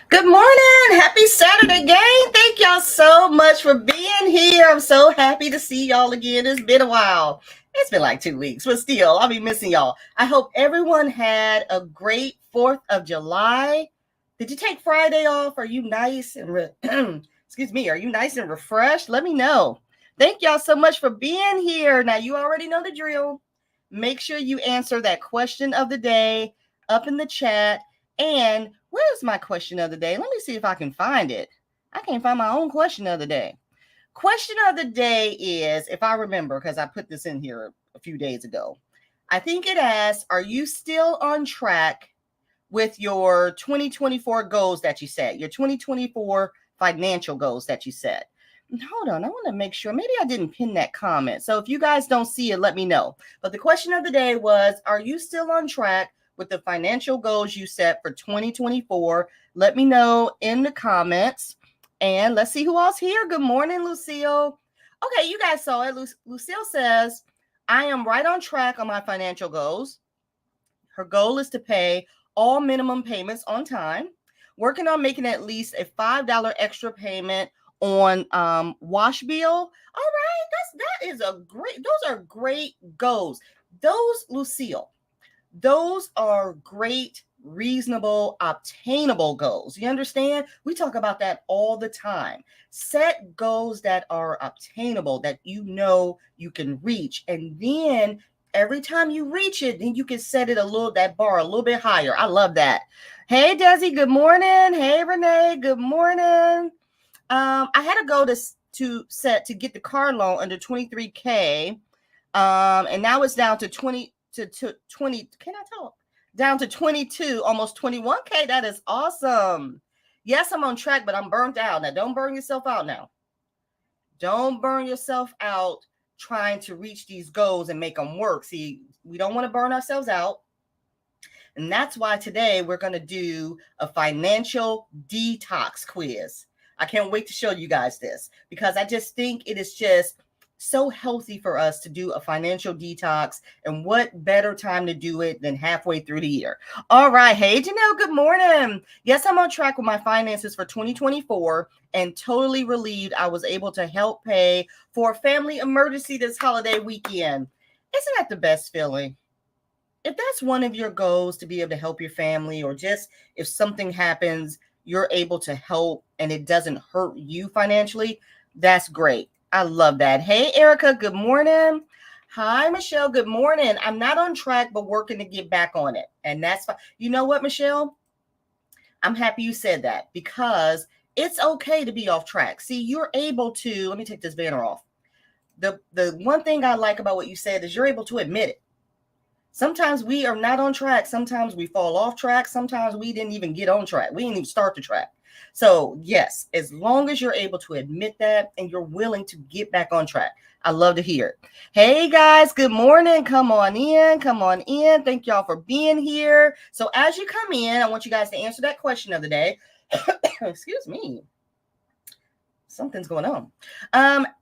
Good morning. Happy Saturday, gang. Thank y'all so much for being here. I'm so happy to see y'all again. It's been a while. It's been like 2 weeks, but still, I'll be missing y'all. I hope everyone had a great 4th of July. Did you take Friday off? Are you nice and excuse me, are you nice and refreshed? Let me know. Thank y'all so much for being here. Now, you already know the drill. Make sure you answer that question of the day up in the chat. And where's my question of the day? Let me see if I can find it. I can't find my own question of the day. Question of the day is, if I remember, because I put this in here a few days ago, I think it asks, are you still on track with your 2024 goals that you set, your 2024 financial goals that you set? Hold on, I want to make sure. Maybe I didn't pin that comment. So if you guys don't see it, let me know. But the question of the day was, are you still on track with the financial goals you set for 2024? Let me know in the comments. And let's see who else here. Good morning, Lucille. Okay, you guys saw it. Lucille says, I am right on track on my financial goals. Her goal is to pay all minimum payments on time, working on making at least a $5 extra payment on wash bill. All right, that is a great, those are great goals. Those, Lucille, those are great, reasonable, obtainable goals. You understand? We talk about that all the time. Set goals that are obtainable, that you know you can reach. And then every time you reach it, then you can set it that bar a little bit higher. I love that. Hey, Desi, good morning. Hey, Renee, good morning. I had a goal to get the car loan under 23K. And now it's down to 20. Can I talk? Down to 22, almost 21K. That is awesome. Yes, I'm on track, but I'm burnt out. Now, don't burn yourself out now. Don't burn yourself out trying to reach these goals and make them work. See, we don't want to burn ourselves out. And that's why today we're going to do a financial detox quiz. I can't wait to show you guys this because I just think it is just so healthy for us to do a financial detox, and what better time to do it than halfway through the year. All right. Hey, Janelle, good morning. Yes, I'm on track with my finances for 2024 and totally relieved I was able to help pay for a family emergency this holiday weekend. Isn't that the best feeling? If that's one of your goals, to be able to help your family, or just if something happens, you're able to help and it doesn't hurt you financially, that's great. I love that. Hey, Erica, good morning. Hi, Michelle, good morning. I'm not on track, but working to get back on it. And that's fine. You know what, Michelle? I'm happy you said that because it's okay to be off track. See, you're able to, let me take this banner off. The one thing I like about what you said is you're able to admit it. Sometimes we are not on track. Sometimes we fall off track. Sometimes we didn't even get on track. We didn't even start the track. So yes, as long as you're able to admit that and you're willing to get back on track, I love to hear it. Hey guys, good morning. Come on in. Come on in. Thank y'all for being here. So as you come in, I want you guys to answer that question of the day. Excuse me. Something's going on.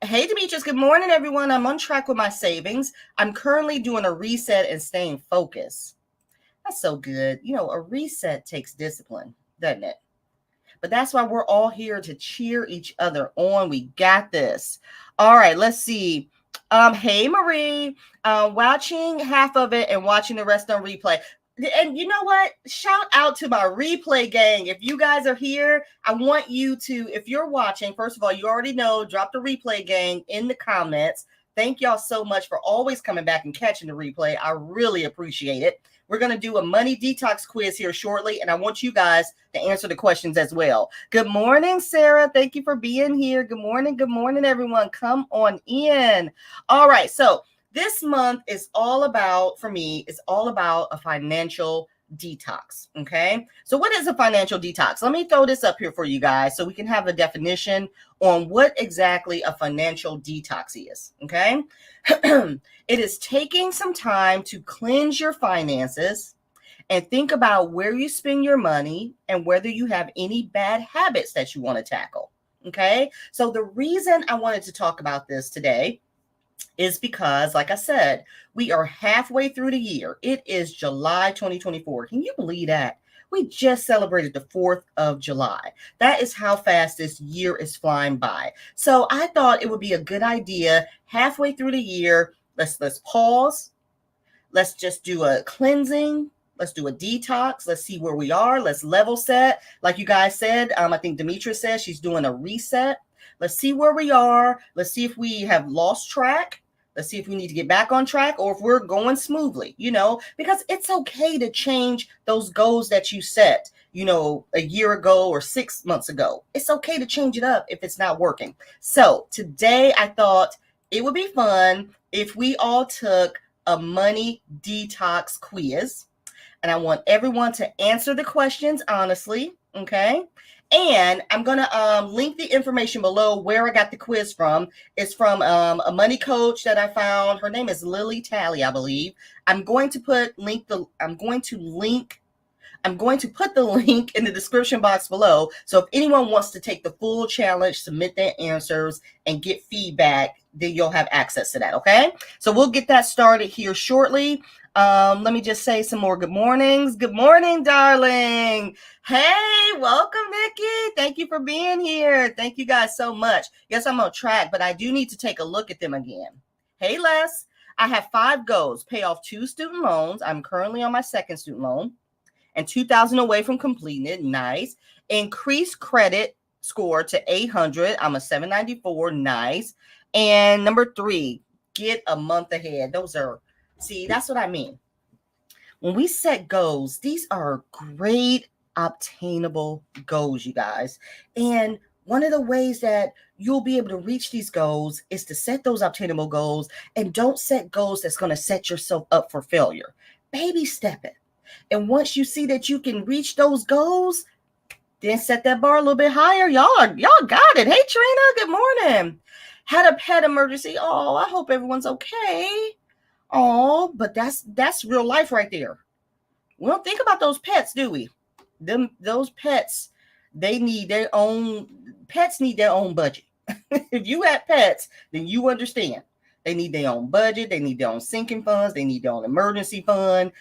Hey, Demetrius. Good morning, everyone. I'm on track with my savings. I'm currently doing a reset and staying focused. That's so good. You know, a reset takes discipline, doesn't it? But that's why we're all here to cheer each other on. We got this. All right, let's see. Hey, Marie. Watching half of it and watching the rest on replay. And you know what? Shout out to my replay gang. If you guys are here, I want you to, if you're watching, first of all, you already know, drop the replay gang in the comments. Thank y'all so much for always coming back and catching the replay. I really appreciate it. We're going to do a money detox quiz here shortly, and I want you guys to answer the questions as well. Good morning, Sarah. Thank you for being here. Good morning, everyone. Come on in. All right, so this month is all about, for me, it's all about a financial detox, okay? So what is a financial detox? Let me throw this up here for you guys so we can have a definition on what exactly a financial detox is, okay? It is taking some time to cleanse your finances and think about where you spend your money and whether you have any bad habits that you want to tackle, okay? So the reason I wanted to talk about this today is because, like I said, we are halfway through the year. It is July 2024. Can you believe that? We just celebrated the 4th of July. That is how fast this year is flying by. So I thought it would be a good idea halfway through the year. Let's pause. Let's just do a cleansing. Let's do a detox. Let's see where we are. Let's level set. Like you guys said, I think Demetra says she's doing a reset. Let's see where we are. Let's see if we have lost track. Let's see if we need to get back on track or if we're going smoothly, because it's okay to change those goals that you set, a year ago or 6 months ago. It's okay to change it up if it's not working. So today I thought it would be fun if we all took a money detox quiz. And I want everyone to answer the questions honestly, okay? And I'm going to link the information below where I got the quiz from. It's from a money coach that I found. Her name is Lily Talley, I believe. I'm going to put the link in the description box below. So if anyone wants to take the full challenge, submit their answers, and get feedback, then you'll have access to that, okay? So we'll get that started here shortly. Let me just say some more good mornings. Good morning, darling. Hey, welcome, Nikki. Thank you for being here. Thank you guys so much. Yes, I'm on track, but I do need to take a look at them again. Hey, Les. I have 5 goals. Pay off 2 student loans. I'm currently on my 2nd student loan. And 2,000 away from completing it. Nice. Increase credit score to 800. I'm a 794. Nice. And number 3, get a month ahead. That's what I mean. When we set goals, these are great obtainable goals, you guys. And one of the ways that you'll be able to reach these goals is to set those obtainable goals, and don't set goals that's going to set yourself up for failure. Baby step it. And once you see that you can reach those goals, then set that bar a little bit higher. Y'all got it. Hey, Trina, good morning. Had a pet emergency. Oh, I hope everyone's okay. Oh, but that's real life right there. We don't think about those pets, do we? Those pets, pets need their own budget. If you have pets, then you understand. They need their own budget. They need their own sinking funds. They need their own emergency fund.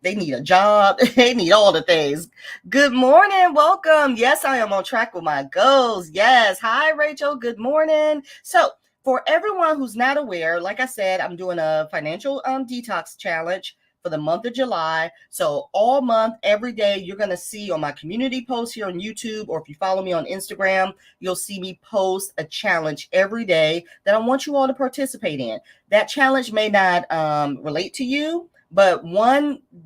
They need a job. They need all the things. Good morning. Welcome. Yes, I am on track with my goals. Yes. Hi, Rachel. Good morning. So for everyone who's not aware, like I said, I'm doing a financial detox challenge for the month of July. So all month, every day, you're going to see on my community posts here on YouTube, or if you follow me on Instagram, you'll see me post a challenge every day that I want you all to participate in. That challenge may not relate to you, but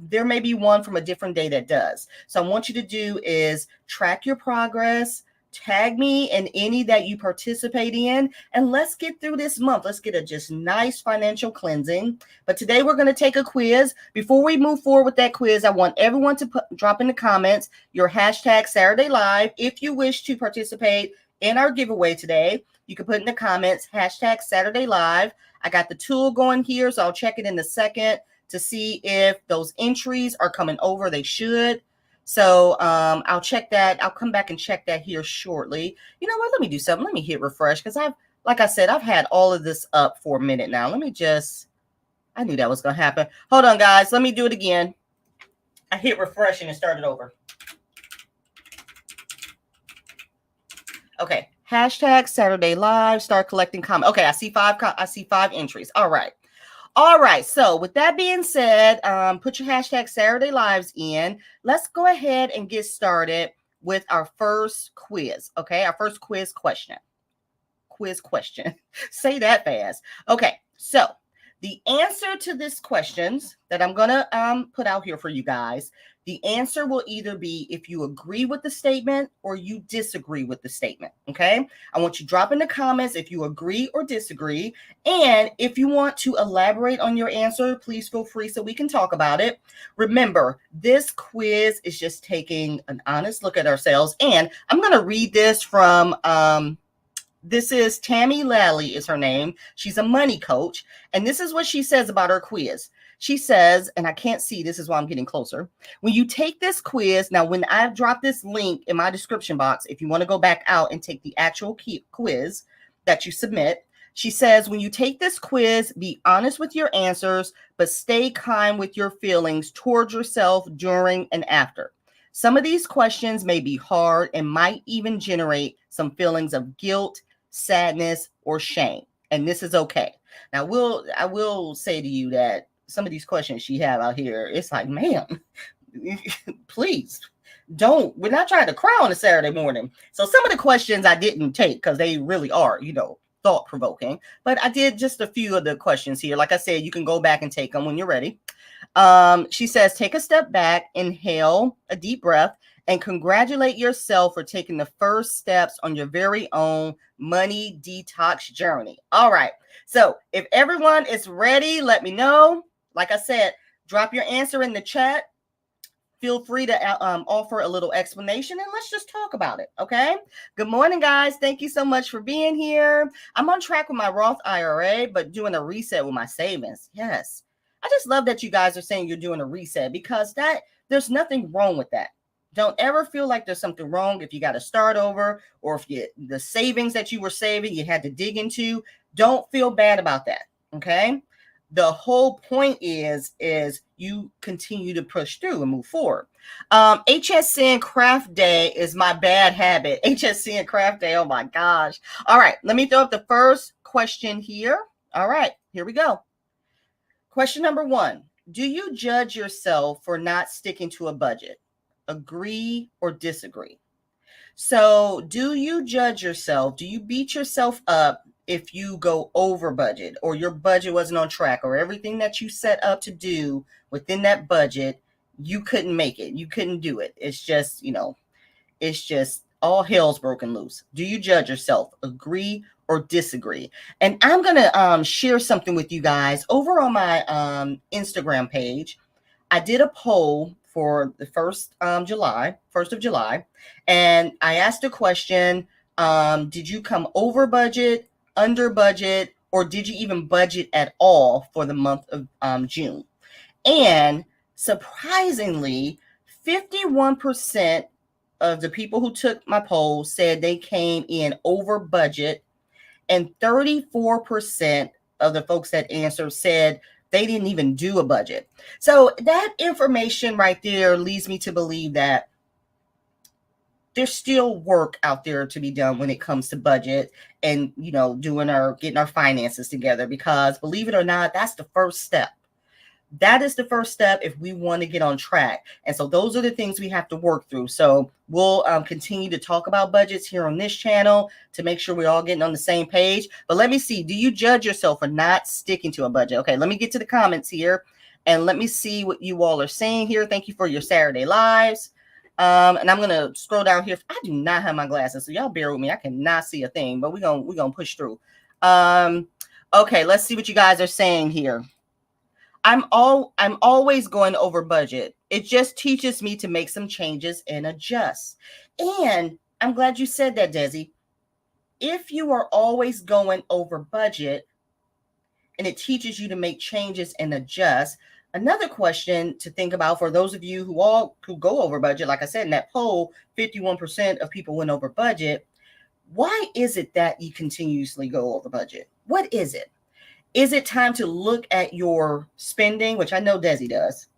there may be one from a different day that does. So I want you to do is track your progress, tag me in any that you participate in, and let's get through this month. Let's get a just nice financial cleansing. But today we're going to take a quiz. Before we move forward with that quiz, I want everyone to drop in the comments your hashtag Saturday Live. If you wish to participate in our giveaway today, you can put in the comments hashtag Saturday Live. I got the tool going here, so I'll check it in a second to see if those entries are coming over. They should. So I'll check that. I'll come back and check that here shortly. You know what? Let me do something. Let me hit refresh because like I said, I've had all of this up for a minute now. I knew that was going to happen. Hold on, guys. Let me do it again. I hit refresh and it started over. Okay. Hashtag Saturday Live. Start collecting comments. Okay. I see 5 entries. All right. So with that being said, put your hashtag Saturday Lives in. Let's go ahead and get started with our first quiz. Okay, our first quiz question. Say that fast. Okay, so the answer to this questions that I'm going to put out here for you guys, the answer will either be if you agree with the statement or you disagree with the statement, okay? I want you to drop in the comments if you agree or disagree. And if you want to elaborate on your answer, please feel free so we can talk about it. Remember, this quiz is just taking an honest look at ourselves. And I'm going to read this from... This is Tammy Lally is her name. She's a money coach. And this is what she says about her quiz. She says, and I can't see, this is why I'm getting closer. When you take this quiz, now when I've dropped this link in my description box, if you want to go back out and take the actual quiz that you submit, she says, when you take this quiz, be honest with your answers, but stay kind with your feelings towards yourself during and after. Some of these questions may be hard and might even generate some feelings of guilt, sadness, or shame. And this is okay. Now, I will say to you that some of these questions she have out here, it's like, ma'am, please don't. We're not trying to cry on a Saturday morning. So some of the questions I didn't take because they really are, thought-provoking. But I did just a few of the questions here. Like I said, you can go back and take them when you're ready. She says, take a step back, inhale a deep breath, and congratulate yourself for taking the first steps on your very own money detox journey. All right. So if everyone is ready, let me know. Like I said, drop your answer in the chat. Feel free to offer a little explanation and let's just talk about it. Okay. Good morning, guys. Thank you so much for being here. I'm on track with my Roth IRA, but doing a reset with my savings. Yes. I just love that you guys are saying you're doing a reset because there's nothing wrong with that. Don't ever feel like there's something wrong if you got to start over or if the savings that you were saving, you had to dig into. Don't feel bad about that. Okay. The whole point is you continue to push through and move forward. HSN Craft Day is my bad habit. HSN Craft Day. Oh my gosh. All right. Let me throw up the first question here. All right. Here we go. Question number 1. Do you judge yourself for not sticking to a budget? Agree or disagree? So do you judge yourself? Do you beat yourself up if you go over budget or your budget wasn't on track or everything that you set up to do within that budget, you couldn't make it. You couldn't do it. It's just, it's just all hell's broken loose. Do you judge yourself? Agree or disagree? And I'm going to share something with you guys over on my Instagram page. I did a poll for the 1st of July, and I asked a question, did you come over budget, under budget, or did you even budget at all for the month of June? And surprisingly, 51% of the people who took my poll said they came in over budget, and 34% of the folks that answered said they didn't even do a budget. So that information right there leads me to believe that there's still work out there to be done when it comes to budget and, getting our finances together, because believe it or not, that's the first step. That is the first step if we want to get on track. And so those are the things we have to work through. So we'll continue to talk about budgets here on this channel to make sure we're all getting on the same page. But let me see. Do you judge yourself for not sticking to a budget? Okay, let me get to the comments here and let me see what you all are saying here. Thank you for your Saturday lives. And I'm going to scroll down here. I do not have my glasses, so y'all bear with me. I cannot see a thing, but we're going to push through. Okay, let's see what you guys are saying here. I'm always going over budget. It just teaches me to make some changes and adjust. And I'm glad you said that, Desi. If you are always going over budget and it teaches you to make changes and adjust, another question to think about for those of you who go over budget, like I said in that poll, 51% of people went over budget. Why is it that you continuously go over budget? What is it? Is it time to look at your spending, which I know Desi does,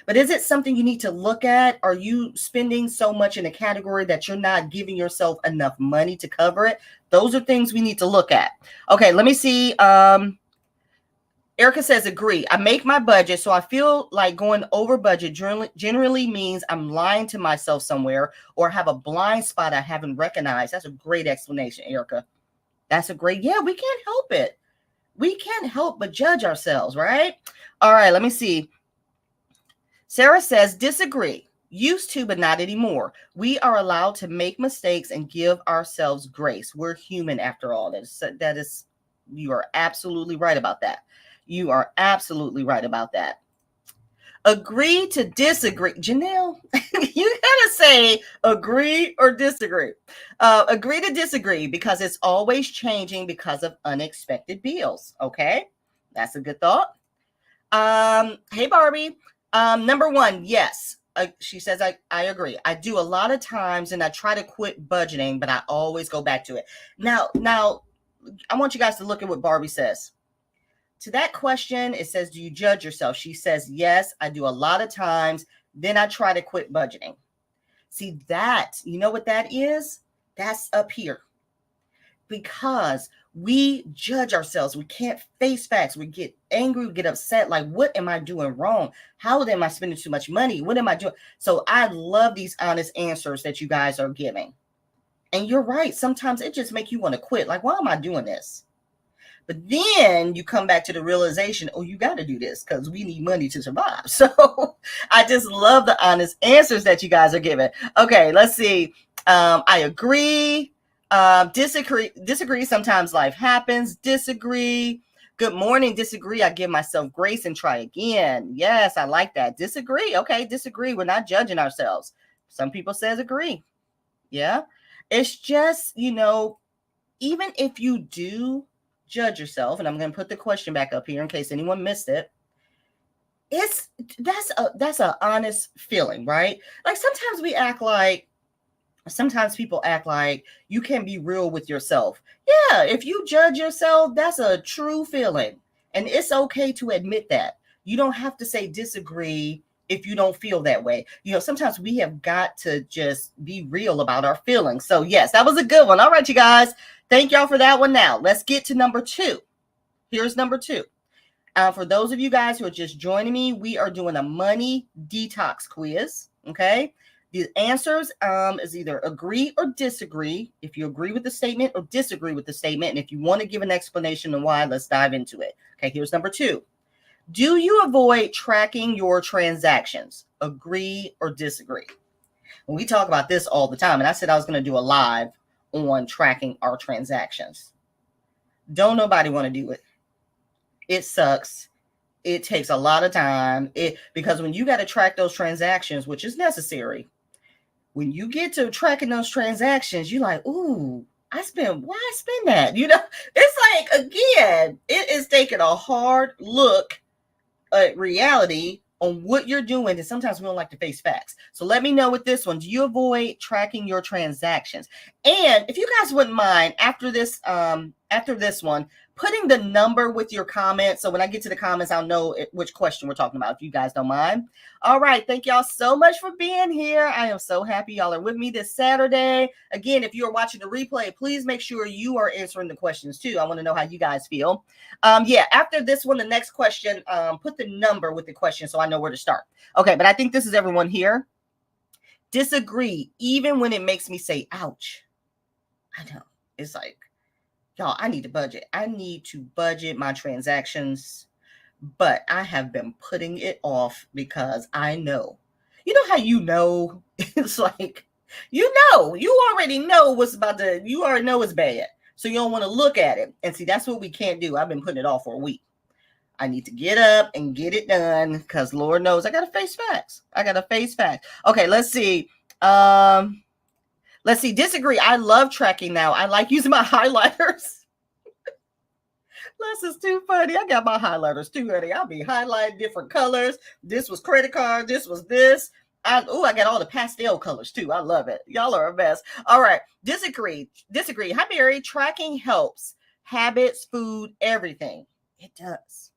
but is it something you need to look at? Are you spending so much in a category that you're not giving yourself enough money to cover it? Those are things we need to look at. Okay, let me see. Erica says, agree. I make my budget, so I feel like going over budget generally means I'm lying to myself somewhere or have a blind spot I haven't recognized. That's a great explanation, Erica. That's a great, yeah, we can't help it. We can't help but judge ourselves, right? All right, let me see. Sarah says, disagree. Used to, but not anymore. We are allowed to make mistakes and give ourselves grace. We're human after all. That is, you are absolutely right about that. You are absolutely right about that. Agree to disagree. Janelle, you gotta say agree or disagree. Agree to disagree because it's always changing because of unexpected bills. Okay, that's a good thought. Hey, Barbie. Number 1, yes. She says, I agree. I do a lot of times and I try to quit budgeting, but I always go back to it. Now, I want you guys to look at what Barbie says. To that question, it says, do you judge yourself? She says, yes, I do a lot of times. Then I try to quit budgeting. See that, you know what that is? That's up here. Because we judge ourselves. We can't face facts. We get angry, we get upset. Like, what am I doing wrong? How am I spending too much money? What am I doing? So I love these honest answers that you guys are giving. And you're right. Sometimes it just makes you want to quit. Like, why am I doing this? But then you come back to the realization, oh, you got to do this because we need money to survive. So I just love the honest answers that you guys are giving. Okay, let's see. I agree. Disagree. Sometimes life happens. Disagree. Good morning. Disagree. I give myself grace and try again. Yes, I like that. Disagree. Okay, disagree. We're not judging ourselves. Some people says agree. Yeah. It's just, even if you do judge yourself, and I'm going to put the question back up here in case anyone missed it. That's an honest feeling, right? Like sometimes people act like you can be real with yourself. Yeah, if you judge yourself, that's a true feeling. And it's okay to admit that. You don't have to say disagree if you don't feel that way. Sometimes we have got to just be real about our feelings. So yes, that was a good one. All right, you guys. Thank y'all for that one. Now let's get to number 2. Here's number 2. For those of you guys who are just joining me, we are doing a money detox quiz. Okay. The answers is either agree or disagree. If you agree with the statement or disagree with the statement. And if you want to give an explanation on why, let's dive into it. Okay. Here's number 2. Do you avoid tracking your transactions? Agree or disagree? And we talk about this all the time. And I said I was going to do a live on tracking our transactions. Don't nobody want to do it. It sucks. It takes a lot of time. Because when you got to track those transactions, which is necessary, when you get to tracking those transactions, you're like, ooh, why I spend that? It's like, again, it is taking a hard look at reality on what you're doing. And sometimes we don't like to face facts. So let me know with this one. Do you avoid tracking your transactions? And if you guys wouldn't mind, after this one, putting the number with your comments. So when I get to the comments, I'll know which question we're talking about, if you guys don't mind. All right. Thank y'all so much for being here. I am so happy y'all are with me this Saturday. Again, if you're watching the replay, please make sure you are answering the questions too. I want to know how you guys feel. After this one, the next question, put the number with the question so I know where to start. Okay. But I think this is everyone here. Disagree, even when it makes me say, ouch. I know. It's like, y'all, I need to budget. I need to budget my transactions, but I have been putting it off because I know. You know how it's like, you already know you already know it's bad. So you don't want to look at it. And see, that's what we can't do. I've been putting it off for a week. I need to get up and get it done because Lord knows I got to face facts. Okay, let's see. Let's see. Disagree. I love tracking now. I like using my highlighters. This is too funny. I got my highlighters too, honey. I'll be highlighting different colors. This was credit card. This was this. I got all the pastel colors too. I love it. Y'all are a mess. All right. Disagree. Hi, Mary. Tracking helps. Habits, food, everything. It does.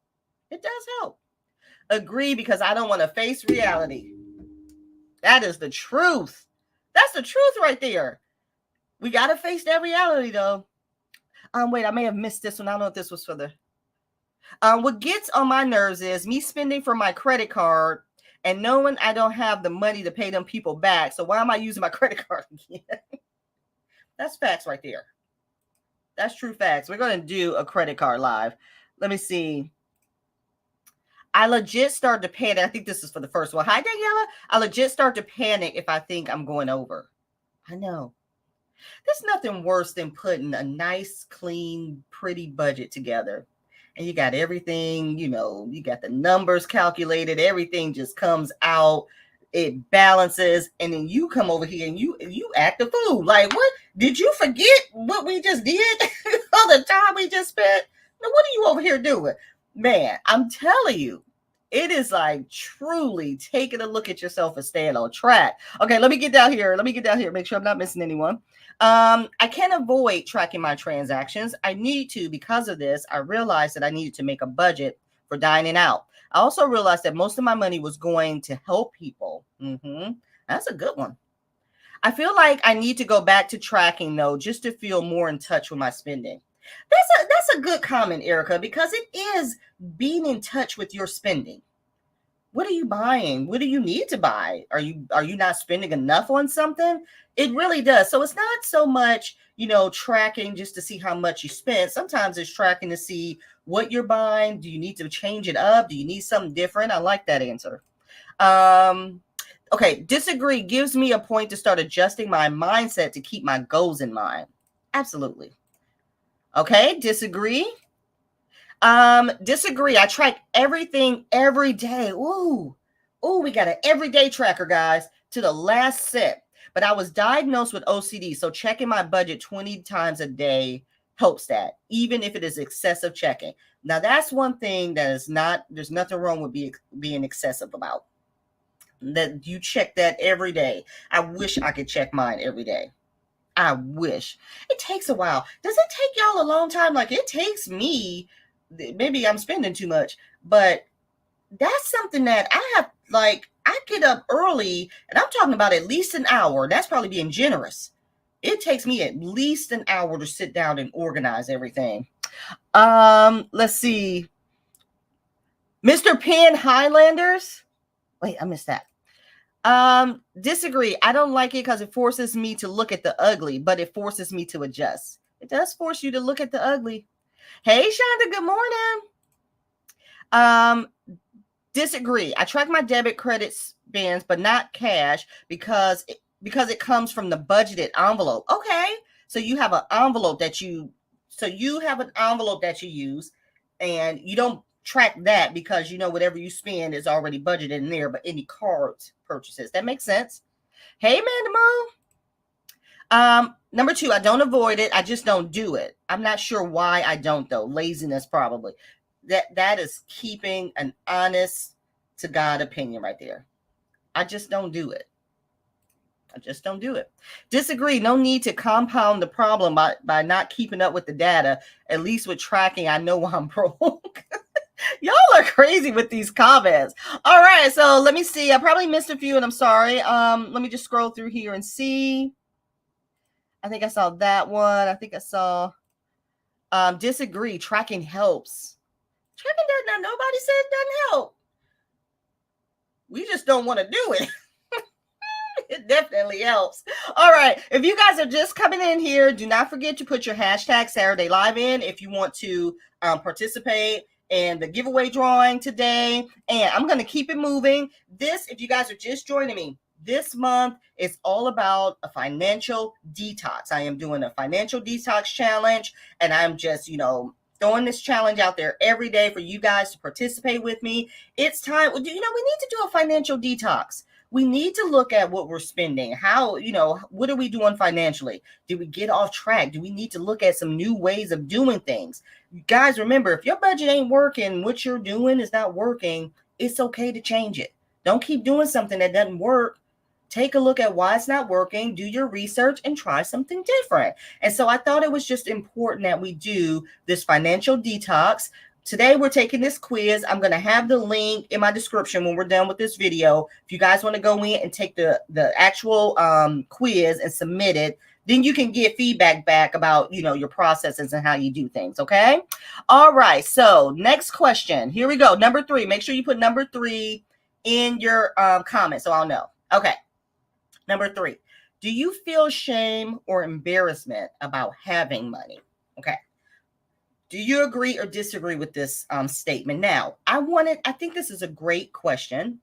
It does help. Agree, because I don't want to face reality. That is the truth. That's the truth right there. We got to face that reality, though. Wait, I may have missed this one. I don't know if this was for the... what gets on my nerves is me spending for my credit card and knowing I don't have the money to pay them people back. So why am I using my credit card again? That's facts right there. That's true facts. We're going to do a credit card live. Let me see. I legit start to panic. I think this is for the first one. Hi, Daniela. I legit start to panic if I think I'm going over. I know. There's nothing worse than putting a nice, clean, pretty budget together. And you got everything, you got the numbers calculated. Everything just comes out. It balances. And then you come over here and you act a fool. Like, what? Did you forget what we just did? All the time we just spent? Now, what are you over here doing? Man, I'm telling you, it is like truly taking a look at yourself and staying on track. Okay, let me get down here. Make sure I'm not missing anyone. I can't avoid tracking my transactions. I need to. Because of this, I realized that I needed to make a budget for dining out. I also realized that most of my money was going to help people. That's a good one. I feel like I need to go back to tracking though, just to feel more in touch with my spending. That's a good comment, Erica, because it is being in touch with your spending. What are you buying? What do you need to buy? Are you not spending enough on something? It really does. So it's not so much, tracking just to see how much you spent. Sometimes it's tracking to see what you're buying. Do you need to change it up? Do you need something different? I like that answer. Okay, disagree gives me a point to start adjusting my mindset to keep my goals in mind. Absolutely. Okay, disagree. Disagree. I track everything every day. Ooh, we got an everyday tracker, guys, to the last set. But I was diagnosed with OCD, so checking my budget 20 times a day helps that, even if it is excessive checking. Now, that's one thing that is not, there's nothing wrong with being excessive about. That you check that every day. I wish I could check mine every day. I wish. It takes a while. Does it take y'all a long time? Like, it takes me, maybe I'm spending too much, but that's something that I have, like, I get up early, and I'm talking about at least an hour. That's probably being generous. It takes me at least an hour to sit down and organize everything. Let's see. Mr. Penn Highlanders. Wait, I missed that. Disagree. I don't like it because it forces me to look at the ugly, but it forces me to adjust. It does force you to look at the ugly. Hey, Shonda, good morning. Disagree. I track my debit credit spends, but not cash because it comes from the budgeted envelope. Okay. So you have an envelope that you use, and you don't track that because whatever you spend is already budgeted in there, but any cards purchases. That makes sense. Hey, Mandamo. Number 2, I don't avoid it. I just don't do it. I'm not sure why I don't, though. Laziness, probably. That is keeping an honest to God opinion right there. I just don't do it. Disagree. No need to compound the problem by not keeping up with the data. At least with tracking, I know I'm broke. Y'all are crazy with these comments. All right, so let me see. I probably missed a few, and I'm sorry. Let me just scroll through here and see. I think I saw that one. I think I saw disagree. Tracking helps. Tracking doesn't. Nobody said it doesn't help. We just don't want to do it. It definitely helps. All right. If you guys are just coming in here, do not forget to put your hashtag Saturday Live in if you want to participate in the giveaway drawing today. And I'm going to keep it moving. This, if you guys are just joining me, this month is all about a financial detox. I am doing a financial detox challenge, and I'm just, throwing this challenge out there every day for you guys to participate with me. It's time. We need to do a financial detox. We need to look at what we're spending. How, what are we doing financially? Did we get off track? Do we need to look at some new ways of doing things? You guys, remember, if your budget ain't working, what you're doing is not working, it's okay to change it. Don't keep doing something that doesn't work. Take a look at why it's not working, do your research, and try something different. And so I thought it was just important that we do this financial detox. Today, we're taking this quiz. I'm going to have the link in my description when we're done with this video. If you guys want to go in and take the actual quiz and submit it, then you can get feedback back about, your processes and how you do things, okay? All right, so next question. Here we go. Number 3. Make sure you put number 3 in your comment so I'll know. Okay. Number 3, do you feel shame or embarrassment about having money? Okay. Do you agree or disagree with this statement? Now, I think this is a great question,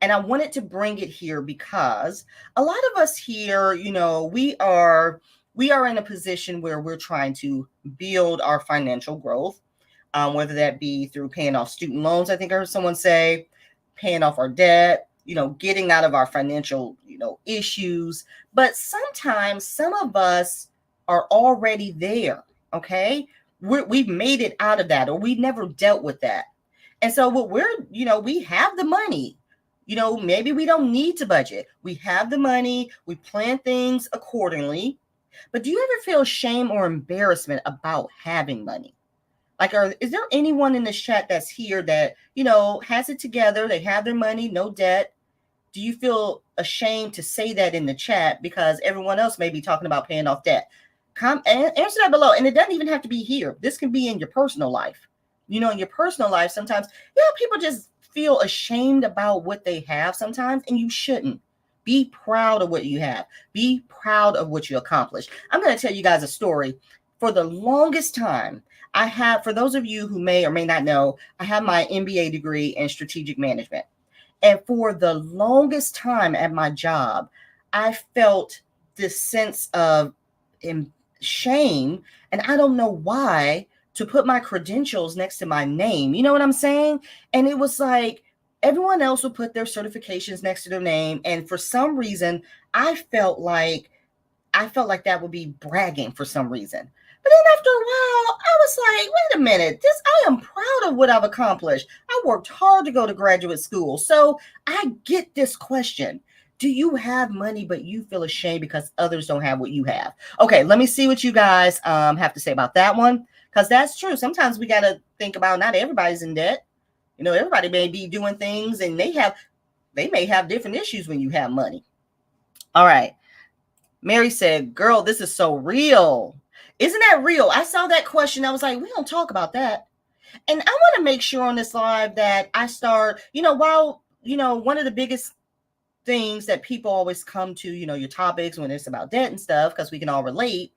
and I wanted to bring it here because a lot of us here, we are in a position where we're trying to build our financial growth, whether that be through paying off student loans. I think I heard someone say paying off our debt, getting out of our financial, issues. But sometimes some of us are already there, okay? We've made it out of that, or we never dealt with that. And so what we have the money, maybe we don't need to budget. We have the money, we plan things accordingly. But do you ever feel shame or embarrassment about having money? Like, is there anyone in this chat that's here that, has it together? They have their money, no debt. Do you feel ashamed to say that in the chat because everyone else may be talking about paying off debt? Answer that below. And it doesn't even have to be here. This can be in your personal life. In your personal life, sometimes, people just feel ashamed about what they have sometimes, and you shouldn't. Be proud of what you have. Be proud of what you accomplished. I'm going to tell you guys a story. For the longest time, for those of you who may or may not know, I have my MBA degree in strategic management. And for the longest time at my job, I felt this sense of shame, and I don't know why, to put my credentials next to my name. You know what I'm saying? And it was like everyone else would put their certifications next to their name. And for some reason, I felt like that would be bragging for some reason. But then after a while, I was like, wait a minute, I am proud of what I've accomplished. I worked hard to go to graduate school. So I get this question. Do you have money, but you feel ashamed because others don't have what you have? Okay, let me see what you guys have to say about that one, because that's true. Sometimes we got to think about not everybody's in debt. Everybody may be doing things, and they may have different issues when you have money. All right. Mary said, girl, this is so real. Isn't that real? I saw that question. I was like, we don't talk about that. And I want to make sure on this live that I start, while, one of the biggest things that people always come to, your topics when it's about debt and stuff, because we can all relate.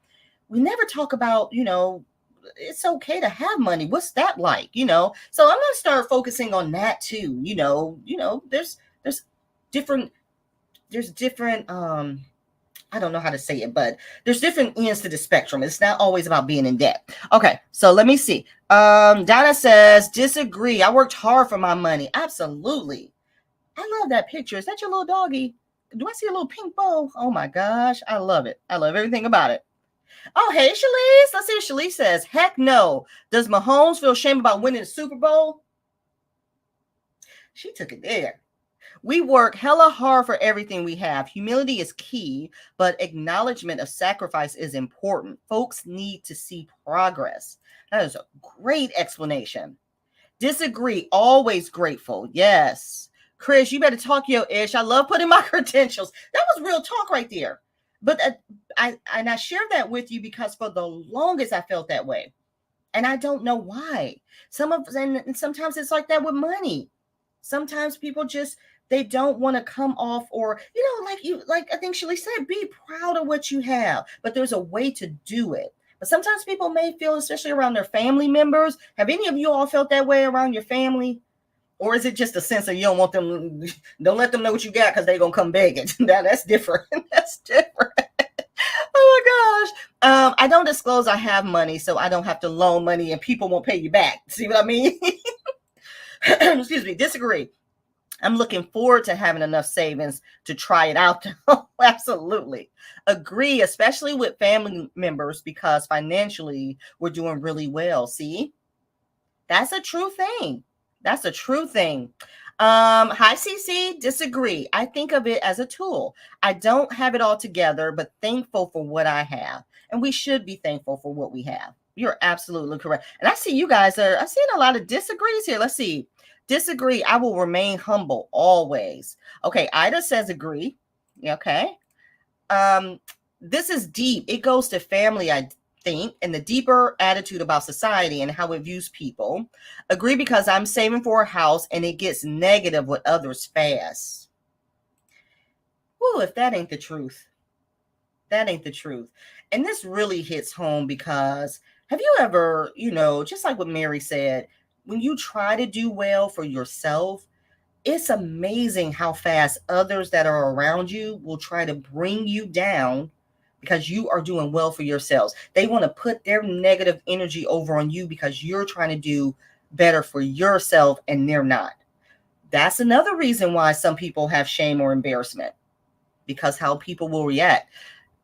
We never talk about, it's okay to have money. What's that like? So I'm going to start focusing on that too. There's different, I don't know how to say it, but there's different ends to the spectrum. It's not always about being in debt. Okay, so let me see. Donna says, disagree. I worked hard for my money. Absolutely. I love that picture. Is that your little doggy? Do I see a little pink bow? Oh my gosh, I love it. I love everything about it. Oh, hey, Shalise. Let's see what Shalise says. Heck no. Does Mahomes feel shame about winning the Super Bowl? She took it there. We work hella hard for everything we have. Humility is key, but acknowledgement of sacrifice is important. Folks need to see progress. That is a great explanation. Disagree. Always grateful. Yes. Chris, you better talk your ish. I love putting my credentials. That was real talk right there. But I shared that with you because for the longest I felt that way. And I don't know why. And sometimes it's like that with money. Sometimes people just, they don't want to come off, or, like I think Shelly said, be proud of what you have, but there's a way to do it. But sometimes people may feel, especially around their family members. Have any of you all felt that way around your family? Or is it just a sense of you don't want them, don't let them know what you got because they're going to come begging? Now that's different. That's different. Oh my gosh. I don't disclose I have money, so I don't have to loan money and people won't pay you back. See what I mean? Excuse me. Disagree. I'm looking forward to having enough savings to try it out. Absolutely. Agree, especially with family members, because financially we're doing really well. See? That's a true thing. That's a true thing. Hi, CC. Disagree. I think of it as a tool. I don't have it all together, but thankful for what I have. And we should be thankful for what we have. You're absolutely correct. And I see you guys I'm seeing a lot of disagrees here. Let's see. Disagree. I will remain humble always. Okay. Ida says agree. Okay. This is deep. It goes to family, I think, and the deeper attitude about society and how it views people. Agree because I'm saving for a house and it gets negative with others fast. Woo, if that ain't the truth. That ain't the truth. And this really hits home because have you ever, just like what Mary said, when you try to do well for yourself, it's amazing how fast others that are around you will try to bring you down because you are doing well for yourselves. They want to put their negative energy over on you because you're trying to do better for yourself and they're not. That's another reason why some people have shame or embarrassment, because how people will react.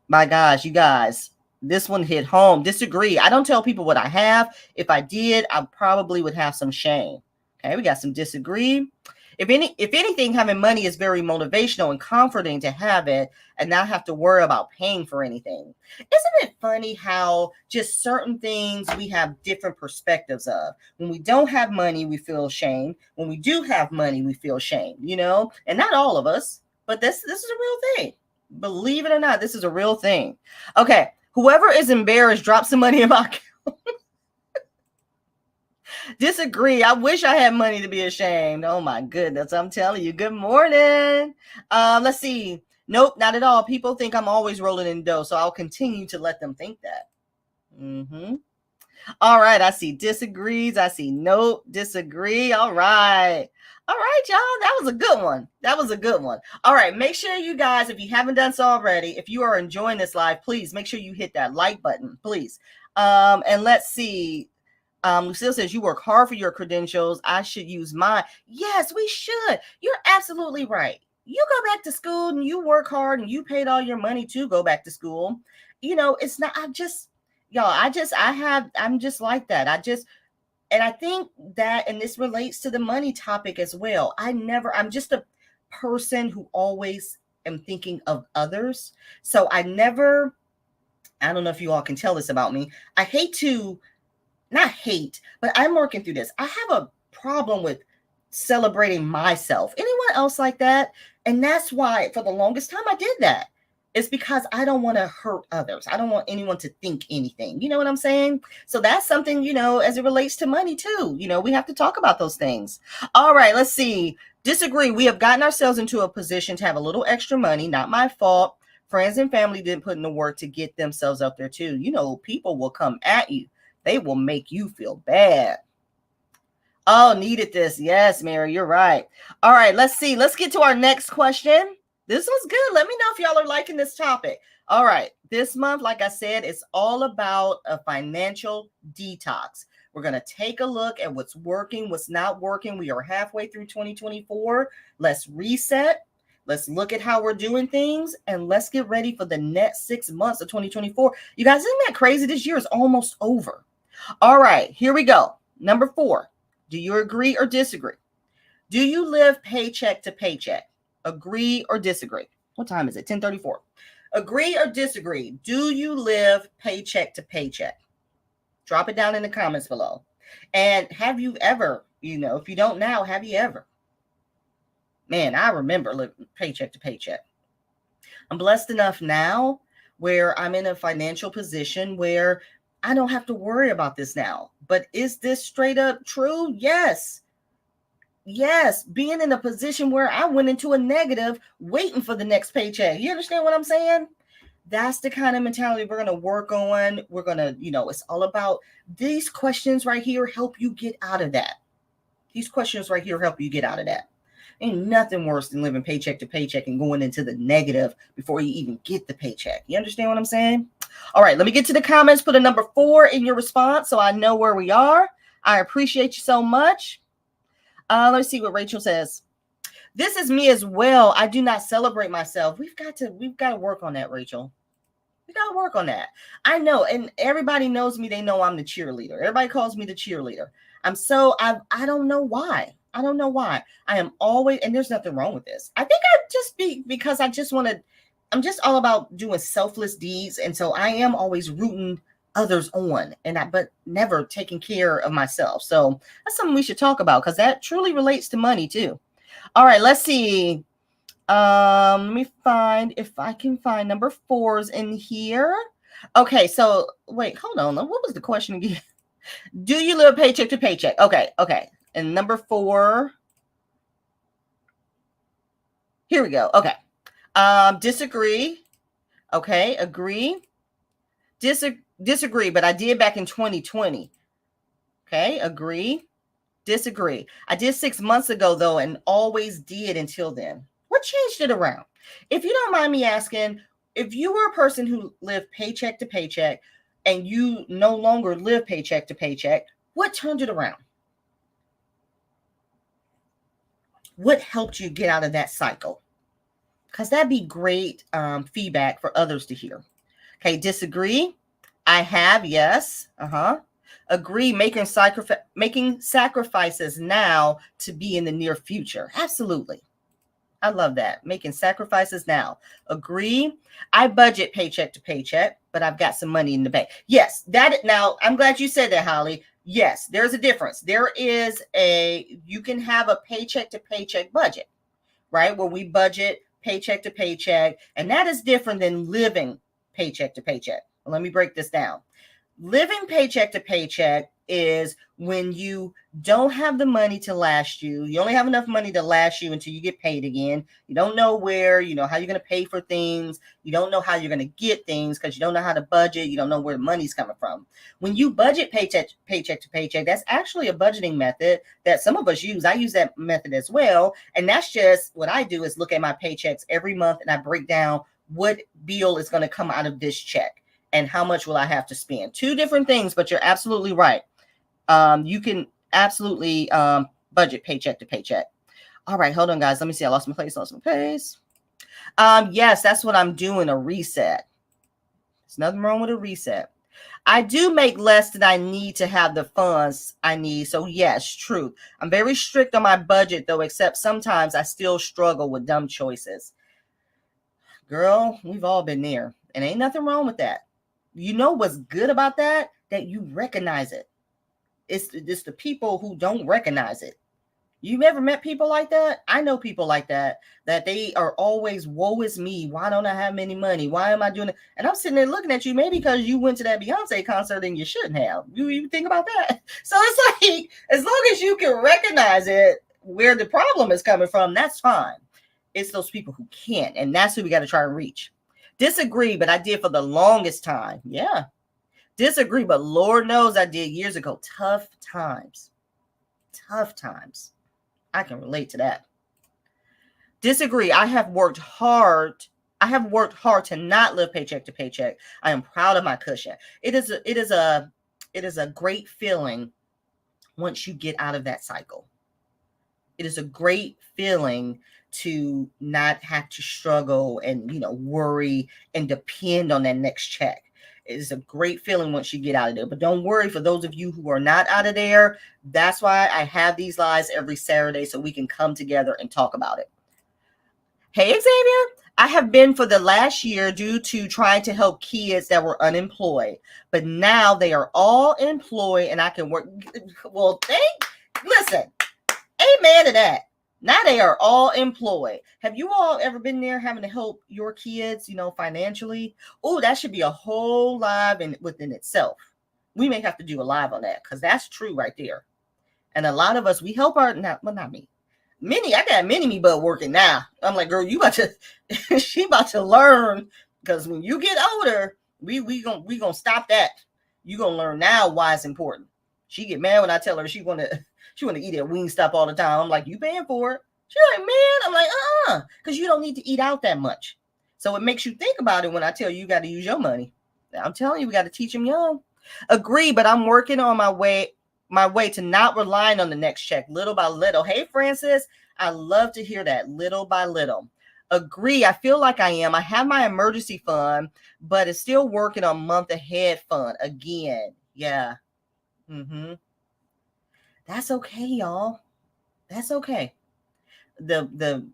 My gosh, you guys, this one hit home. Disagree. I don't tell people what I have. If I did, I probably would have some shame. Okay, we got some disagree. If anything, having money is very motivational and comforting to have it and not have to worry about paying for anything. Isn't it funny how just certain things we have different perspectives of? When we don't have money, we feel shame. When we do have money, we feel shame, and not all of us, but this is a real thing. Believe it or not, this is a real thing. Okay. Whoever is embarrassed, drop some money in my account. Disagree. I wish I had money to be ashamed. Oh my goodness. I'm telling you. Good morning. Let's see. Nope, not at all. People think I'm always rolling in dough, so I'll continue to let them think that. All right. I see disagrees. I see nope, disagree. All right. All right, y'all. That was a good one. All right. Make sure you guys, if you haven't done so already, if you are enjoying this live, please make sure you hit that like button, please. And let's see. Lucille says, you work hard for your credentials. I should use mine. Yes, we should. You're absolutely right. You go back to school and you work hard and you paid all your money to go back to school. It's not, I'm just like that. And I think that, and this relates to the money topic as well. I'm just a person who always am thinking of others. So I don't know if you all can tell this about me. But I'm working through this. I have a problem with celebrating myself. Anyone else like that? And that's why for the longest time I did that. It's because I don't want to hurt others. I don't want anyone to think anything. You know what I'm saying? So that's something, as it relates to money too. We have to talk about those things. All right, let's see. Disagree. We have gotten ourselves into a position to have a little extra money. Not my fault. Friends and family didn't put in the work to get themselves up there too. People will come at you. They will make you feel bad. Oh, needed this. Yes, Mary, you're right. All right, let's see. Let's get to our next question. This was good. Let me know if y'all are liking this topic. All right. This month, like I said, it's all about a financial detox. We're going to take a look at what's working, what's not working. We are halfway through 2024. Let's reset. Let's look at how we're doing things, and let's get ready for the next 6 months of 2024. You guys, isn't that crazy? This year is almost over. All right, here we go. Number 4. Do you agree or disagree? Do you live paycheck to paycheck? Agree or disagree? What time is it? 10:34. Agree or disagree? Do you live paycheck to paycheck? Drop it down in the comments below. And have you ever, if you don't now, have you ever? Man, I remember living paycheck to paycheck. I'm blessed enough now where I'm in a financial position where I don't have to worry about this now. But is this straight up true? Yes. Yes, being in a position where I went into a negative waiting for the next paycheck. You understand what I'm saying? That's the kind of mentality we're going to work on. We're going to, it's all about these questions right here help you get out of that. These questions right here help you get out of that. Ain't nothing worse than living paycheck to paycheck and going into the negative before you even get the paycheck. You understand what I'm saying? All right, let me get to the comments. Put a number 4 in your response so I know where we are. I appreciate you so much. Let's see what Rachel says. This is me as well. I do not celebrate myself. We've got to work on that, Rachel. We got to work on that. I know, and everybody knows me. They know I'm the cheerleader. Everybody calls me the cheerleader. I don't know why. I don't know why. I am always, and there's nothing wrong with this. I think because I'm just all about doing selfless deeds. And so I am always rooting others on, but never taking care of myself. So that's something we should talk about because that truly relates to money too. All right, let's see. Let me find if I can find number 4s in here. Okay, so wait, hold on. What was the question again? Do you live paycheck to paycheck? Okay. And number 4. Here we go. Okay. Disagree. Okay, agree. Disagree, but I did back in 2020. Okay, agree. Disagree. I did 6 months ago, though, and always did until then. What changed it around? If you don't mind me asking, if you were a person who lived paycheck to paycheck and you no longer live paycheck to paycheck, what turned it around? What helped you get out of that cycle? Because that'd be great feedback for others to hear. Okay, disagree. I have, yes. Agree, making sacrifices now to be in the near future. Absolutely. I love that. Making sacrifices now. Agree. I budget paycheck to paycheck, but I've got some money in the bank. Yes, now I'm glad you said that, Holly. Yes, there's a difference. You can have a paycheck to paycheck budget, right? Where we budget paycheck to paycheck, and that is different than living paycheck to paycheck. Let me break this down. Living paycheck to paycheck is when you don't have the money to last you. You only have enough money to last you until you get paid again. You don't know where, how you're going to pay for things. You don't know how you're going to get things because you don't know how to budget. You don't know where the money's coming from. When you budget paycheck to paycheck, that's actually a budgeting method that some of us use. I use that method as well. And that's just what I do is look at my paychecks every month and I break down what bill is going to come out of this check. And how much will I have to spend? Two different things, but you're absolutely right. You can absolutely budget paycheck to paycheck. All right, hold on, guys. Let me see. I lost my place. Yes, that's what I'm doing, a reset. There's nothing wrong with a reset. I do make less than I need to have the funds I need. So yes, truth. I'm very strict on my budget, though, except sometimes I still struggle with dumb choices. Girl, we've all been there. And ain't nothing wrong with that. You know what's good about that? That you recognize it. It's the people who don't recognize it. You've ever met people like that? I know people like that they are always, woe is me. Why don't I have any money? Why am I doing it? And I'm sitting there looking at you, maybe because you went to that Beyonce concert and you shouldn't have. You think about that? So it's like, as long as you can recognize it, where the problem is coming from, that's fine. It's those people who can't. And that's who we got to try and reach. Disagree, but I did for the longest time. Yeah. Disagree, but Lord knows I did years ago. Tough times. I can relate to that. Disagree. I have worked hard to not live paycheck to paycheck. I am proud of my cushion. It is a great feeling once you get out of that cycle. It is a great feeling to not have to struggle and, worry and depend on that next check. It is a great feeling once you get out of there. But don't worry, for those of you who are not out of there, that's why I have these lives every Saturday so we can come together and talk about it. Hey, Xavier, I have been for the last year due to trying to help kids that were unemployed, but now they are all employed and I can work. Well, listen, amen to that. Now they are all employed. Have you all ever been there having to help your kids, financially? Oh, that should be a whole live within itself. We may have to do a live on that because that's true right there. And a lot of us, we help not me. I got mini butt working now. I'm like, girl, she about to learn, because when you get older, we gonna stop that. You gonna learn now why it's important. She get mad when I tell her she want to eat at Wingstop all the time. I'm like, you paying for it? She's like, man. I'm like, because you don't need to eat out that much. So it makes you think about it when I tell you got to use your money. I'm telling you, we got to teach them young. Agree, but I'm working on my way to not relying on the next check, little by little. Hey, Francis, I love to hear that, little by little. Agree, I feel like I am. I have my emergency fund, but it's still working on month ahead fund again. Yeah. That's okay, y'all. That's okay. The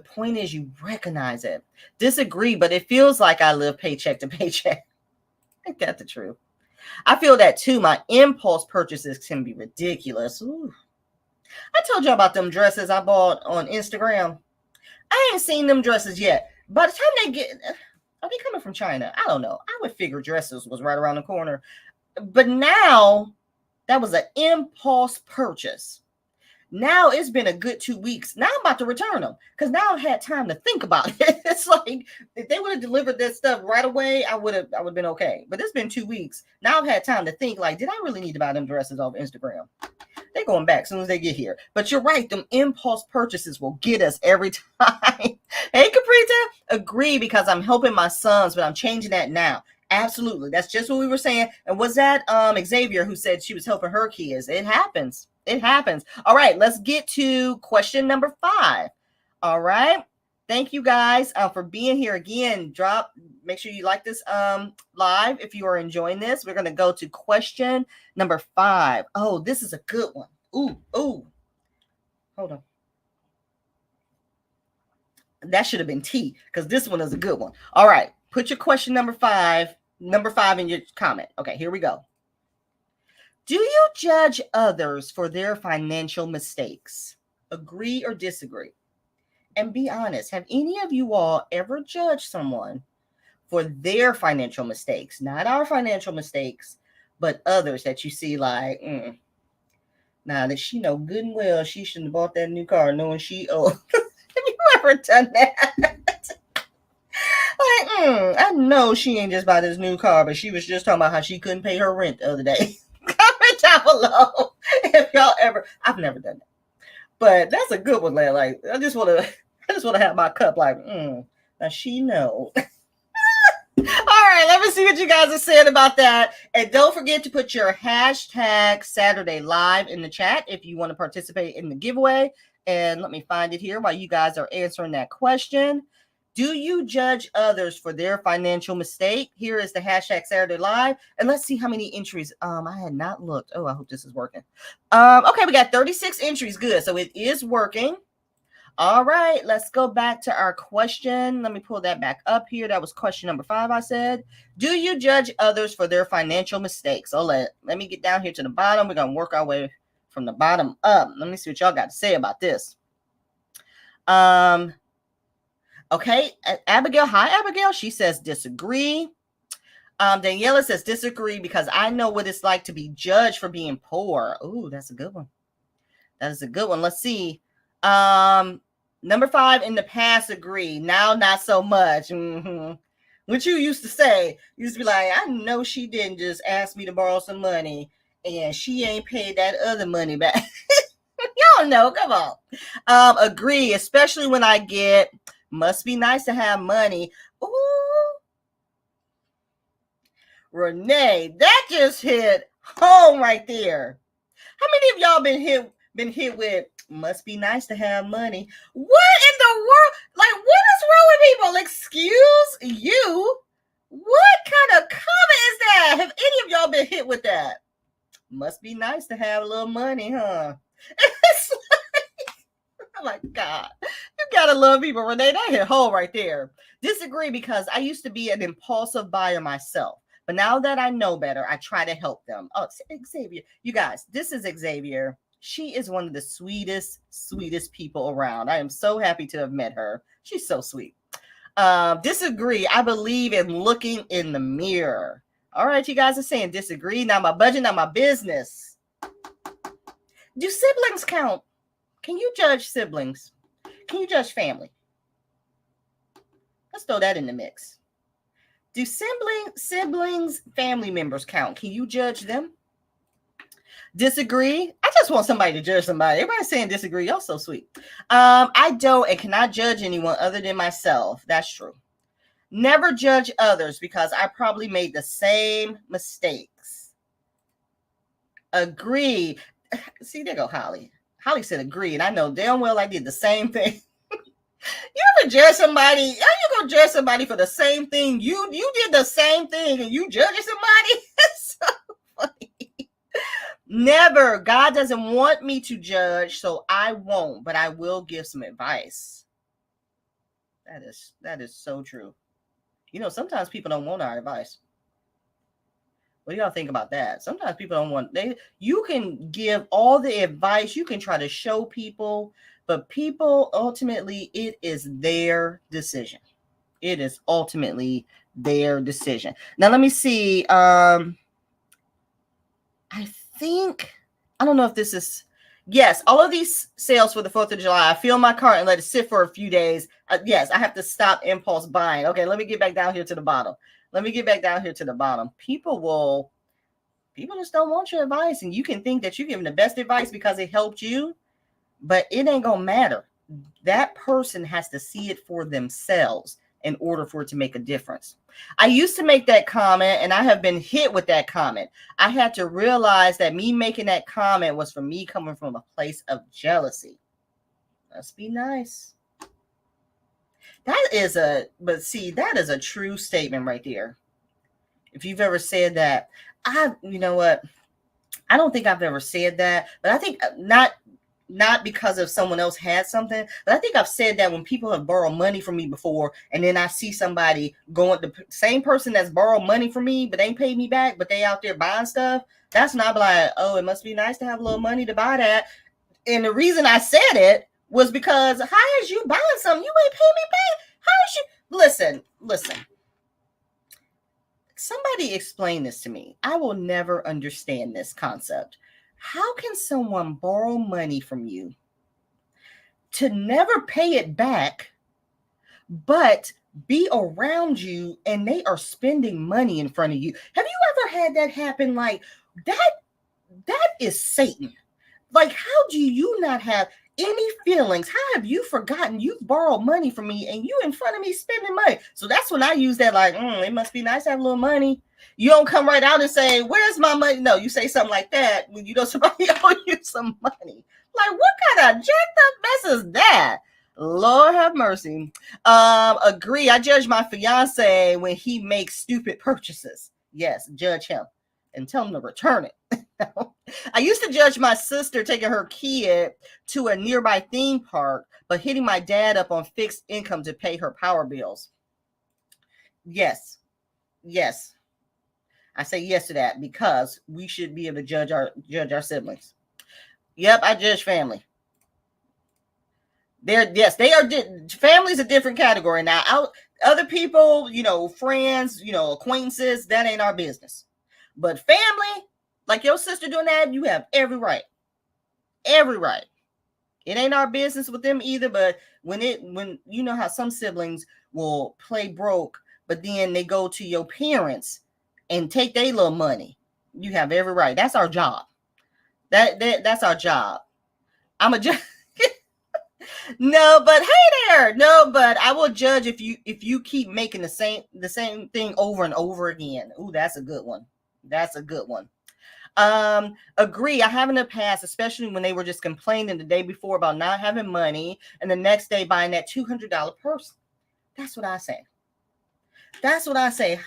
point is you recognize it. Disagree, but it feels like I live paycheck to paycheck. Ain't that the truth? I feel that too. My impulse purchases can be ridiculous. Ooh. I told you about them dresses I bought on Instagram. I ain't seen them dresses yet. By the time are they coming from China? I don't know. I would figure dresses was right around the corner. But now, that was an impulse purchase. Now it's been a good 2 weeks. Now I'm about to return them because now I've had time to think about it. It's like if they would have delivered this stuff right away, I would have been okay. But it's been 2 weeks. Now I've had time to think, like, did I really need to buy them dresses off Instagram? They're going back as soon as they get here. But you're right. Them impulse purchases will get us every time. Hey, Caprita, agree, because I'm helping my sons, but I'm changing that now. Absolutely. That's just what we were saying. And was that Xavier who said she was helping her kids? It happens. It happens. All right, let's get to question number 5. All right. Thank you guys for being here again. Make sure you like this live if you are enjoying this. We're going to go to question number 5. Oh, this is a good one. Ooh. Hold on. That should have been T, because this one is a good one. All right. Put your question number 5 in your comment. Okay, here we go. Do you judge others for their financial mistakes? Agree or disagree? And be honest, have any of you all ever judged someone for their financial mistakes? Not our financial mistakes, but others that you see like, now that she know good and well she shouldn't have bought that new car knowing she owed. Have you ever done that? Like, I know she ain't just buy this new car, but she was just talking about how she couldn't pay her rent the other day. Comment down below if y'all ever. I've never done that, but that's a good one, man. Like, I just want to have my cup like, now she know. All right, let me see what you guys are saying about that. And don't forget to put your hashtag Saturday Live in the chat if you want to participate in the giveaway. And let me find it here while you guys are answering that question. Do you judge others for their financial mistake? Here is the hashtag Saturday Live. And let's see how many entries. I had not looked. Oh, I hope this is working. Okay, we got 36 entries. Good. So it is working. All right, let's go back to our question. Let me pull that back up here. That was question number 5, I said. Do you judge others for their financial mistakes? So let me get down here to the bottom. We're going to work our way from the bottom up. Let me see what y'all got to say about this. Okay, Abigail. Hi, Abigail. She says disagree. Daniela says disagree because I know what it's like to be judged for being poor. Ooh, that's a good one. That is a good one. Let's see. Number 5, in the past, agree. Now, not so much. What you used to say, you used to be like, I know she didn't just ask me to borrow some money and she ain't paid that other money back. Y'all know, come on. Agree, especially when I get, must be nice to have money. Ooh. Renee, that just hit home right there. How many of y'all been hit with, must be nice to have money? What in the world? Like, what is wrong with people? Excuse you? What kind of comment is that? Have any of y'all been hit with that? Must be nice to have a little money, huh? It's like, oh my God. You gotta love people, Renee. That hit home right there. Disagree because I used to be an impulsive buyer myself. But now that I know better, I try to help them. Oh, Xavier. You guys, this is Xavier. She is one of the sweetest people around. I am so happy to have met her. She's so sweet. Disagree. I believe in looking in the mirror. All right, you guys are saying disagree. Not my budget, not my business. Do siblings count? Can you judge siblings? Can you judge family? Let's throw that in the mix. Do siblings, family members count? Can you judge them? Disagree? I just want somebody to judge somebody. Everybody's saying disagree. Y'all so sweet. I don't and cannot judge anyone other than myself. That's true. Never judge others because I probably made the same mistakes. Agree. See, there go Holly. Holly said agree, and I know damn well I did the same thing. You ever judge somebody? How you gonna judge somebody for the same thing? You did the same thing and you judging somebody? It's so funny. Never. God doesn't want me to judge, so I won't, but I will give some advice. That is so true. You know, sometimes people don't want our advice. What do y'all think about that? Sometimes people don't want, you can give all the advice, you can try to show people, but people, ultimately, it is their decision. It is ultimately their decision. Now, let me see. I don't know if this is, yes, all of these sales for the 4th of July, I fill my cart and let it sit for a few days. Yes, I have to stop impulse buying. Okay, let me get back down here to the bottom. People just don't want your advice, and you can think that you're giving the best advice because it helped you, but it ain't gonna matter. That person has to see it for themselves in order for it to make a difference. I used to make that comment, and I have been hit with that comment. I had to realize that me making that comment was from me coming from a place of jealousy. Must be nice. That is a true statement right there. If you've ever said that, you know what? I don't think I've ever said that, but I think not because of someone else had something, but I think I've said that when people have borrowed money from me before, and then I see somebody the same person that's borrowed money from me, but ain't paid me back, but they out there buying stuff. That's not like, oh, it must be nice to have a little money to buy that. And the reason I said it was because how is you buying something? You ain't paying me back. How is you? Listen. Somebody explain this to me. I will never understand this concept. How can someone borrow money from you to never pay it back, but be around you and they are spending money in front of you? Have you ever had that happen? Like that is Satan. Like, how do you not have any feelings? How have you forgotten you've borrowed money from me and you in front of me spending money? So that's when I use that, like, it must be nice to have a little money. You don't come right out and say, where's my money? No, you say something like that when you know somebody owes you some money. Like, what kind of jacked up mess is that? Lord have mercy. Agree. I judge my fiance when he makes stupid purchases. Yes, judge him and tell him to return it. I used to judge my sister taking her kid to a nearby theme park, but hitting my dad up on fixed income to pay her power bills. Yes. I say yes to that because we should be able to judge our siblings. Yep, I judge family. They are. Family's a different category now. Other people, friends, acquaintances, that ain't our business. But family, like your sister doing that, you have every right. Every right. It ain't our business with them either, but when you know how some siblings will play broke, but then they go to your parents and take their little money. You have every right. That's our job. That's our job. I'm a judge. No, but hey there. No, but I will judge if you keep making the same thing over and over again. Ooh, that's a good one. That's a good one. Agree. I have in the past, especially when they were just complaining the day before about not having money and the next day buying that $200 purse. That's what I say.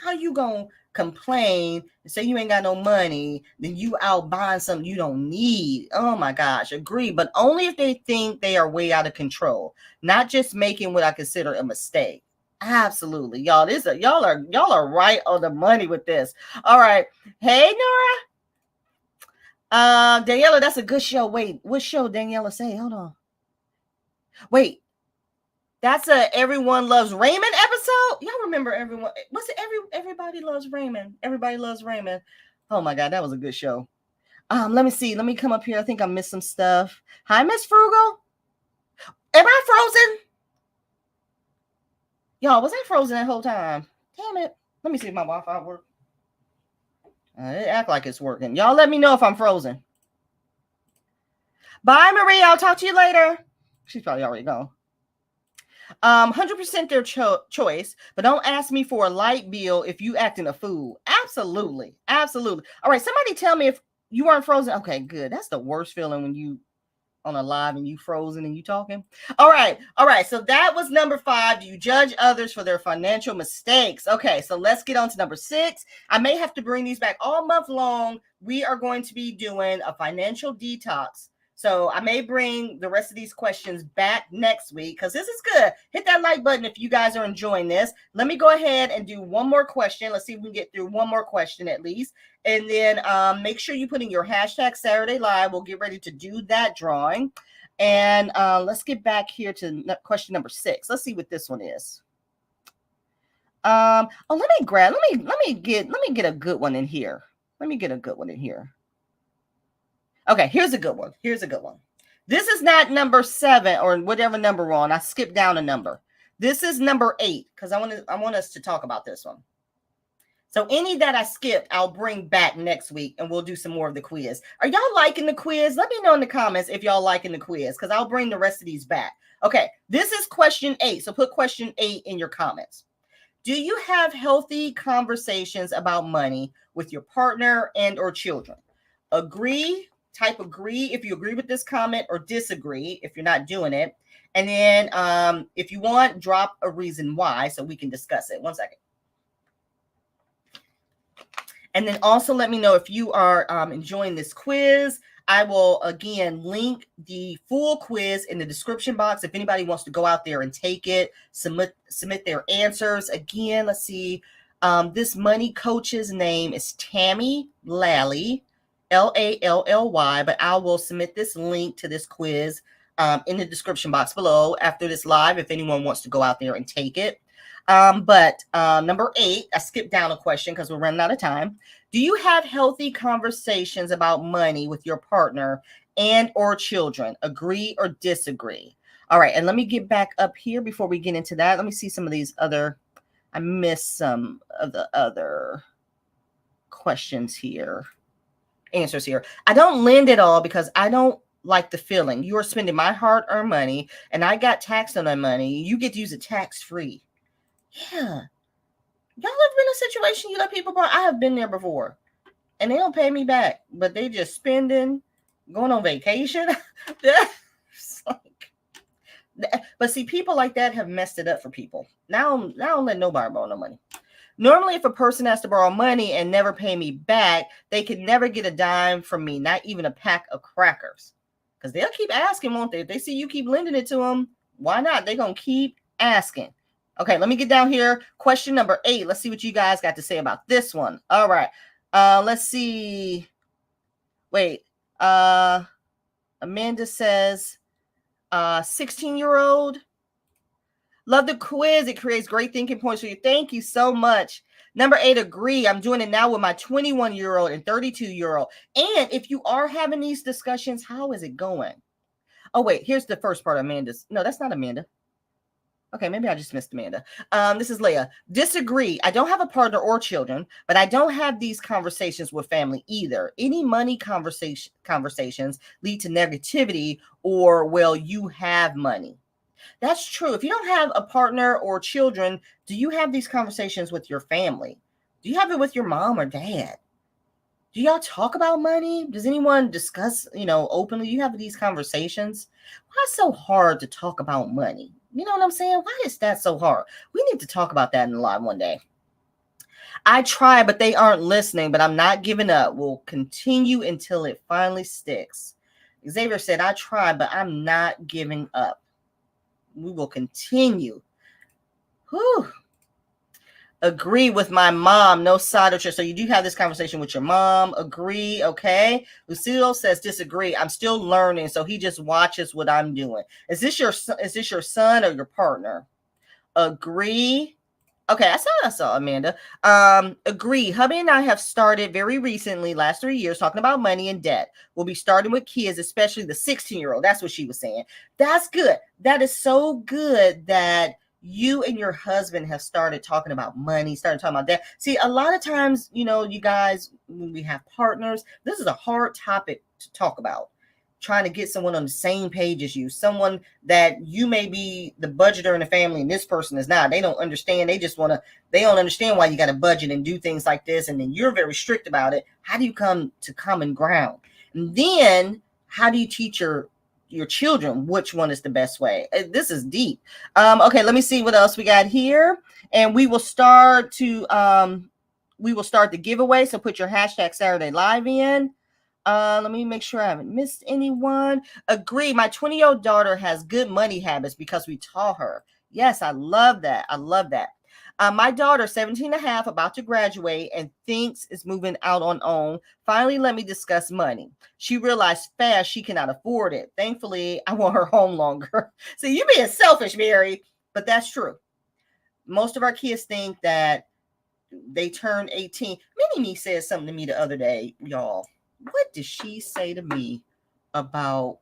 How you gonna complain and say you ain't got no money, then you out buying something you don't need? Oh my gosh. Agree. But only if they think they are way out of control, not just making what I consider a mistake. Absolutely. Y'all, y'all are right on the money with this. All right. Hey, Nora. Daniela, that's a good show. Wait, what show Daniela say? Hold on. Wait. That's a Everyone Loves Raymond episode. Y'all remember everyone? What's it? Everybody Loves Raymond. Everybody Loves Raymond. Oh my God, that was a good show. Let me see. Let me come up here. I think I missed some stuff. Hi, Miss Frugal. Am I frozen? Y'all, was I frozen that whole time? Damn it. Let me see if my Wi-Fi works. It act like it's working. Y'all let me know if I'm frozen. Bye, Marie. I'll talk to you later. She's probably already gone. 100% their choice, but don't ask me for a light bill if you acting a fool. Absolutely. All right, somebody tell me if you weren't frozen. Okay, good. That's the worst feeling when you on a live and you frozen and you talking. All right. So that was number 5. Do you judge others for their financial mistakes? Okay, so let's get on to number 6. I may have to bring these back all month long. We are going to be doing a financial detox. So I may bring the rest of these questions back next week because this is good. Hit that like button if you guys are enjoying this. Let me go ahead and do one more question. Let's see if we can get through one more question at least. And then make sure you put in your hashtag Saturday Live. We'll get ready to do that drawing. And let's get back here to question number 6. Let's see what this one is. Let me get a good one in here. Okay, here's a good one. This is not number 7 or whatever number we're on. I skipped down a number. This is number 8 because I want us to talk about this one. So any that I skipped, I'll bring back next week and we'll do some more of the quiz. Are y'all liking the quiz? Let me know in the comments if y'all liking the quiz because I'll bring the rest of these back. Okay, this is question 8. So put question 8 in your comments. Do you have healthy conversations about money with your partner and or children? Agree. Type agree if you agree with this comment or disagree if you're not doing it. And then if you want, drop a reason why so we can discuss it. 1 second. And then also let me know if you are enjoying this quiz. I will, again, link the full quiz in the description box if anybody wants to go out there and take it, submit their answers. Again, let's see. This money coach's name is Tammy Lally, Lally, but I will submit this link to this quiz in the description box below after this live if anyone wants to go out there and take it. But number 8, I skipped down a question because we're running out of time. Do you have healthy conversations about money with your partner and or children? Agree or disagree? All right, and let me get back up here before we get into that. Let me see some of these other, I missed some of the other questions here, answers here. I don't lend at all because I don't like the feeling. You are spending my hard-earned money and I got taxed on that money. You get to use it tax-free. Yeah. Y'all ever been in a situation you let people borrow? I have been there before. And they don't pay me back, but they just spending, going on vacation. But see, people like that have messed it up for people. Now I don't let nobody borrow no money. Normally, if a person has to borrow money and never pay me back, they could never get a dime from me, not even a pack of crackers. Because they'll keep asking, won't they? If they see you keep lending it to them, why not? They're going to keep asking. Okay, let me get down here. Question number 8. Let's see what you guys got to say about this one. All right. Let's see. Wait. Amanda says, 16-year-old. Love the quiz. It creates great thinking points for you. Thank you so much. Number 8, agree. I'm doing it now with my 21-year-old and 32-year-old. And if you are having these discussions, how is it going? Oh, wait. Here's the first part of Amanda's. No, that's not Amanda. Okay, maybe I just missed Amanda. This is Leah. Disagree. I don't have a partner or children, but I don't have these conversations with family either. Any money conversations lead to negativity or, well, you have money. That's true. If you don't have a partner or children, do you have these conversations with your family? Do you have it with your mom or dad? Do y'all talk about money? Does anyone discuss, openly? You have these conversations? Why is it so hard to talk about money? You know what I'm saying? Why is that so hard? We need to talk about that in the live one day. I try, but they aren't listening, but I'm not giving up. We'll continue until it finally sticks. Xavier said, I try, but I'm not giving up. We will continue. Whew. Agree with my mom. No side of church. So you do have this conversation with your mom. Agree. Okay. Lucille says disagree. I'm still learning. So he just watches what I'm doing. Is this your son or your partner? Agree. Okay. I saw Amanda. Agree. Hubby and I have started very recently, last 3 years, talking about money and debt. We'll be starting with kids, especially the 16-year-old. That's what she was saying. That's good. That is so good that you and your husband have started talking about money, started talking about that. See, a lot of times, you guys, when we have partners, this is a hard topic to talk about. Trying to get someone on the same page as you, someone that you may be the budgeter in the family and this person is not. They don't understand. They don't understand why you got to budget and do things like this. And then you're very strict about it. How do you come to common ground? And then how do you teach your children which one is the best way? This is deep. Okay, let me see what else we got here. And we will start the giveaway. So put your hashtag Saturday Live in. Let me make sure I haven't missed anyone. Agree. My 20-year-old daughter has good money habits because we taught her. Yes, I love that. I love that. My daughter, 17 and a half, about to graduate and thinks is moving out on own. Finally, let me discuss money. She realized fast she cannot afford it. Thankfully, I want her home longer. So you being selfish, Mary, but that's true. Most of our kids think that they turn 18. Minnie said something to me the other day, y'all. What did she say to me about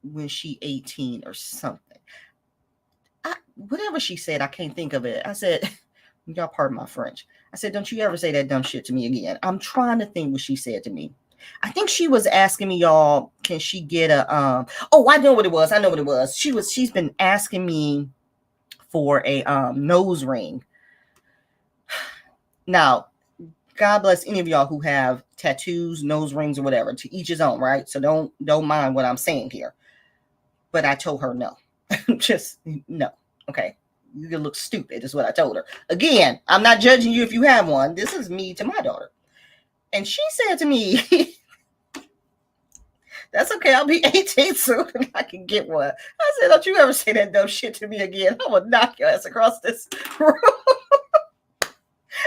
when she 18 or something? Whatever she said, I can't think of it. I said, y'all pardon my French. I said, don't you ever say that dumb shit to me again. I'm trying to think what she said to me. I think she was asking me, y'all, can she get a, I know what it was. She's been asking me for a nose ring. Now, God bless any of y'all who have tattoos, nose rings, or whatever. To each his own, right? So don't mind what I'm saying here. But I told her no. Just no. Okay. You look stupid is what I told her. Again, I'm not judging you if you have one. This is me to my daughter. And she said to me, that's okay. I'll be 18 soon and I can get one. I said, don't you ever say that dumb shit to me again. I will knock your ass across this room.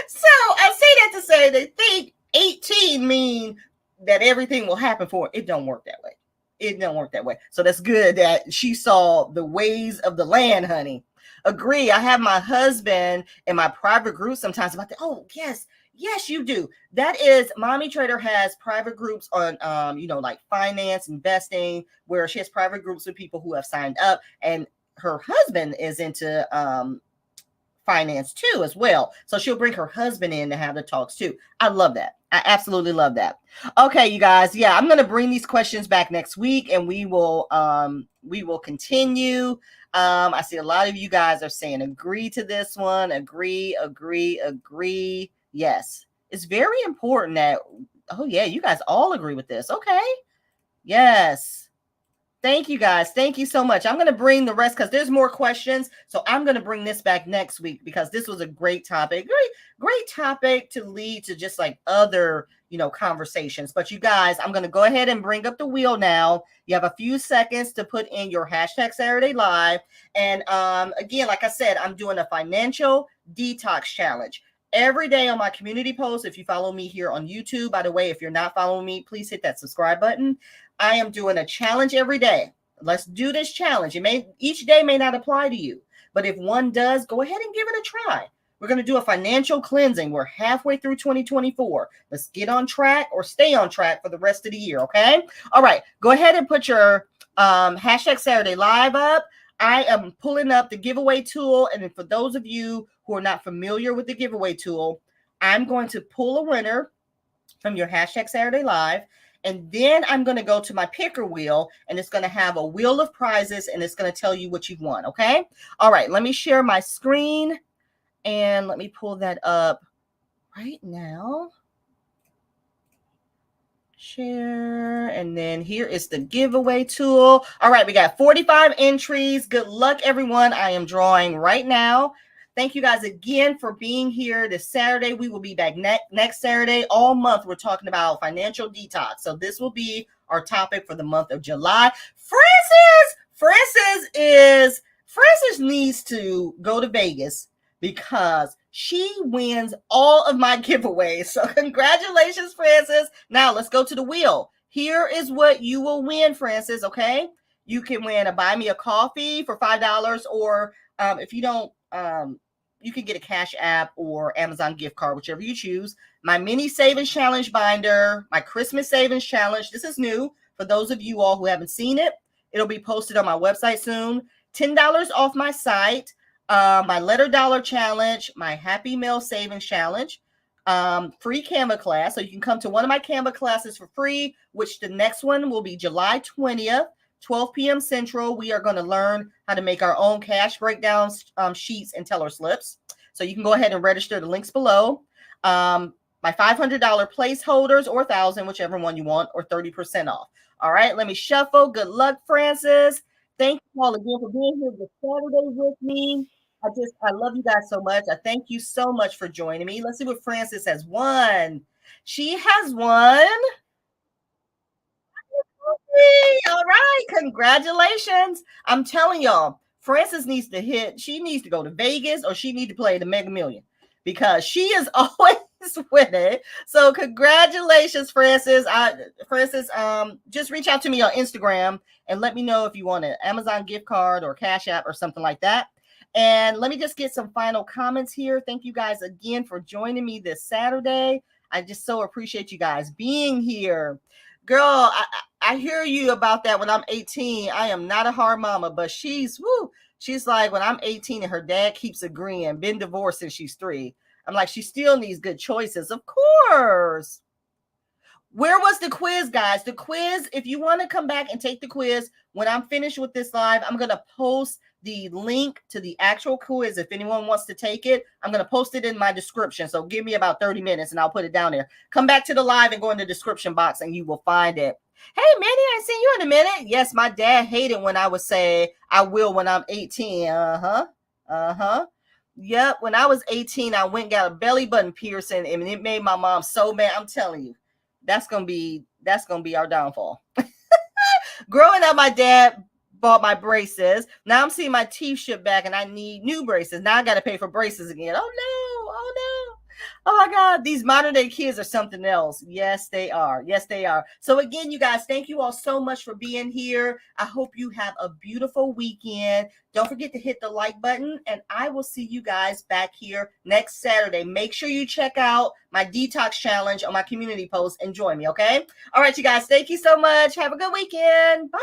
So I say that to say they think 18 mean that everything will happen for her. It don't work that way. It don't work that way. So that's good that she saw the ways of the land, honey. Agree. I have my husband in my private group sometimes about that. Oh, yes, you do. That is, Mommy Trader has private groups on, like finance, investing, where she has private groups with people who have signed up, and her husband is into finance too as well. So she'll bring her husband in to have the talks too. I love that. I absolutely love that. Okay, you guys. Yeah, I'm going to bring these questions back next week and we will continue. I see a lot of you guys are saying agree to this one. Agree. Yes. It's very important that, oh yeah, you guys all agree with this. Okay. Yes. Thank you guys. Thank you so much. I'm going to bring the rest because there's more questions. So I'm going to bring this back next week because this was a great topic. Great topic to lead to just like other, conversations. But you guys, I'm going to go ahead and bring up the wheel now. You have a few seconds to put in your hashtag Saturday Live. And again, like I said, I'm doing a financial detox challenge. Every day on my community post, if you follow me here on YouTube, by the way, if you're not following me, please hit that subscribe button. I am doing a challenge every day. Let's do this challenge. Each day may not apply to you, but if one does, go ahead and give it a try. We're going to do a financial cleansing. We're halfway through 2024. Let's get on track or stay on track for the rest of the year, okay? All right, go ahead and put your hashtag Saturday Live up. I am pulling up the giveaway tool, and for those of you who are not familiar with the giveaway tool, I'm going to pull a winner from your hashtag Saturday Live. And then I'm going to go to my picker wheel, and it's going to have a wheel of prizes, and it's going to tell you what you've won, okay? All right, let me share my screen, and let me pull that up right now. Share, and then here is the giveaway tool. All right, we got 45 entries. Good luck, everyone. I am drawing right now. Thank you guys again for being here this Saturday. We will be back next Saturday. All month, we're talking about financial detox. So this will be our topic for the month of July. Frances needs to go to Vegas because she wins all of my giveaways. So congratulations, Frances. Now let's go to the wheel. Here is what you will win, Frances, okay? You can win a buy me a coffee for $5, or if you don't, you can get a CashApp or Amazon gift card, whichever you choose. My mini savings challenge binder, my Christmas savings challenge. This is new for those of you all who haven't seen it. It'll be posted on my website soon. $10 off my site. My letter dollar challenge, my Happy Mail savings challenge, free Canva class. So you can come to one of my Canva classes for free, which the next one will be July 20th. 12 p.m. Central, we are going to learn how to make our own cash breakdowns sheets and teller slips. So you can go ahead and register. The links below. My $500 placeholders, or $1,000, whichever one you want, or 30% off. All right, let me shuffle. Good luck, Frances. Thank you all again for being here this Saturday with me. I love you guys so much. I thank you so much for joining me. Let's see what Frances has won. She has won. All right, congratulations. I'm telling y'all, Frances needs to go to Vegas, or she needs to play the Mega Million, because she is always winning. So congratulations, Frances. Just reach out to me on Instagram and let me know if you want an Amazon gift card or Cash App or something like that. And let me just get some final comments here. Thank you guys again for joining me this Saturday. I just so appreciate you guys being here. Girl, I hear you about that. When I'm 18, I am not a hard mama, but she's like, when I'm 18 and her dad keeps agreeing, been divorced since she's 3. I'm like, she still needs good choices. Of course. Where was the quiz, guys? The quiz, if you want to come back and take the quiz, when I'm finished with this live, I'm going to post the link to the actual quiz, if anyone wants to take it, I'm going to post it in my description. So give me about 30 minutes and I'll put it down there. Come back to the live and go in the description box and you will find it. Hey, Manny, I ain't seen you in a minute. Yes, my dad hated when I would say, I will when I'm 18. Yep, when I was 18, I went and got a belly button piercing, and it made my mom so mad. I'm telling you, that's gonna be our downfall. Growing up, my dad bought my braces. Now I'm seeing my teeth shipped back, and I need new braces. Now I got to pay for braces again. Oh no! Oh no! Oh my God, these modern day kids are something else. Yes, they are. Yes, they are. So again, you guys, thank you all so much for being here. I hope you have a beautiful weekend. Don't forget to hit the like button, and I will see you guys back here next Saturday. Make sure you check out my detox challenge on my community post and join me, okay? All right, you guys, thank you so much. Have a good weekend. Bye.